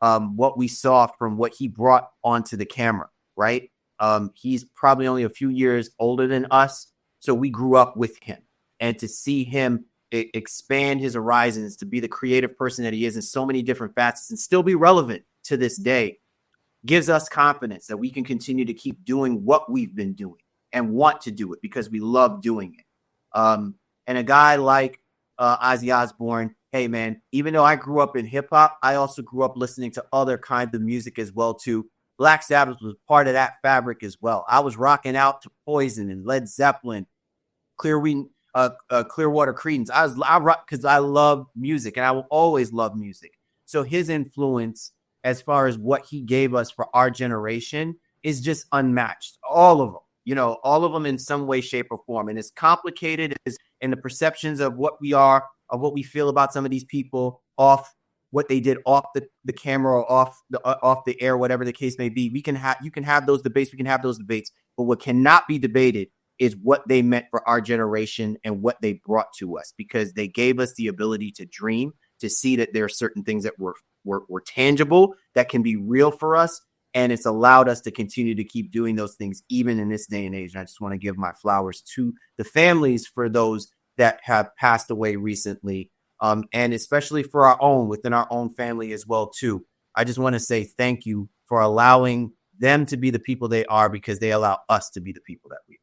what we saw from what he brought onto the camera, right? He's probably only a few years older than us, so we grew up with him. And to see him expand his horizons, to be the creative person that he is in so many different facets and still be relevant to this day, gives us confidence that we can continue to keep doing what we've been doing and want to do it because we love doing it. And a guy like Ozzy Osbourne, hey, man, even though I grew up in hip hop, I also grew up listening to other kinds of music as well, too. Black Sabbath was part of that fabric as well. I was rocking out to Poison and Led Zeppelin, Clearwater Creedence. I rock because I love music and I will always love music. So his influence as far as what he gave us for our generation is just unmatched. All of them, all of them in some way, shape, or form. And as complicated as in the perceptions of what we are, of what we feel about some of these people off what they did off the camera or off the air, whatever the case may be. You can have those debates. We can have those debates. But what cannot be debated is what they meant for our generation and what they brought to us, because they gave us the ability to dream, to see that there are certain things that were tangible, that can be real for us. And it's allowed us to continue to keep doing those things, even in this day and age. And I just want to give my flowers to the families for those that have passed away recently. And especially for within our own family as well, too. I just want to say thank you for allowing them to be the people they are, because they allow us to be the people that we are.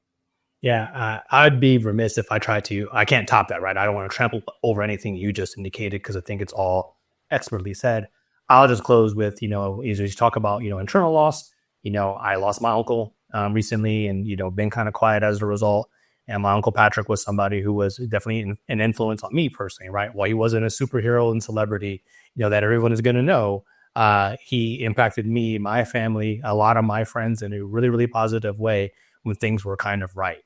Yeah, I'd be remiss if I tried to. I can't top that, right? I don't want to trample over anything you just indicated because I think it's all expertly said. I'll just close with, as you talk about, internal loss. I lost my uncle recently and, been kind of quiet as a result. And my uncle Patrick was somebody who was definitely an influence on me personally, right? While he wasn't a superhero and celebrity, that everyone is going to know, he impacted me, my family, a lot of my friends in a really, really positive way when things were kind of right.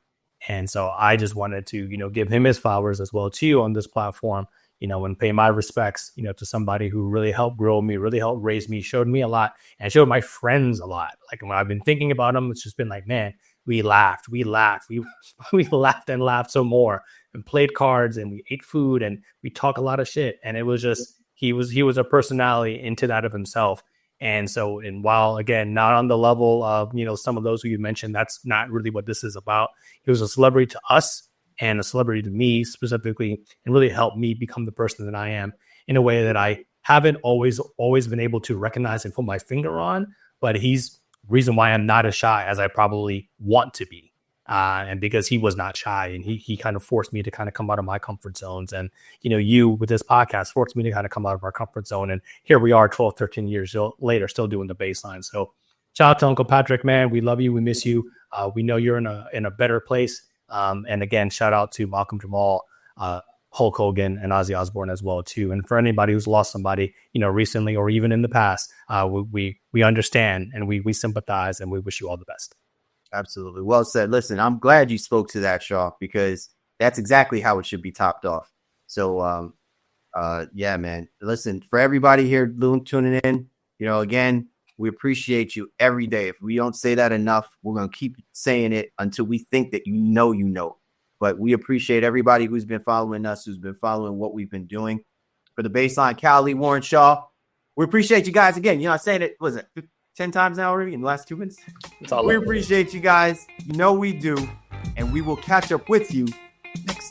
And so I just wanted to, give him his flowers as well too on this platform, and pay my respects, to somebody who really helped grow me, really helped raise me, showed me a lot, and showed my friends a lot. Like when I've been thinking about him, it's just been like, man, we laughed, we laughed and laughed some more, and played cards, and we ate food, and we talk a lot of shit. And it was just, he was a personality into that of himself. And so, and while again, not on the level of, some of those who you mentioned, that's not really what this is about. He was a celebrity to us and a celebrity to me specifically, and really helped me become the person that I am in a way that I haven't always been able to recognize and put my finger on. But he's the reason why I'm not as shy as I probably want to be. And because he was not shy, and he kind of forced me to kind of come out of my comfort zones. And, you with this podcast forced me to kind of come out of our comfort zone. And here we are 12, 13 years later, still doing the baseline. So shout out to Uncle Patrick, man. We love you. We miss you. We know you're in a better place. And again, shout out to Malcolm Jamal, Hulk Hogan, and Ozzy Osbourne as well too. And for anybody who's lost somebody, recently or even in the past, we understand and we sympathize, and we wish you all the best. Absolutely. Well said. Listen, I'm glad you spoke to that, Shaw, because that's exactly how it should be topped off. So, yeah, man. Listen, for everybody here tuning in, again, we appreciate you every day. If we don't say that enough, we're going to keep saying it until we think that you know. But we appreciate everybody who's been following us, who's been following what we've been doing. For the Baseline, Cali, Warren Shaw, we appreciate you guys again. I said it, was it 10 times now already in the last 2 minutes? We appreciate you guys. We do. And we will catch up with you next time.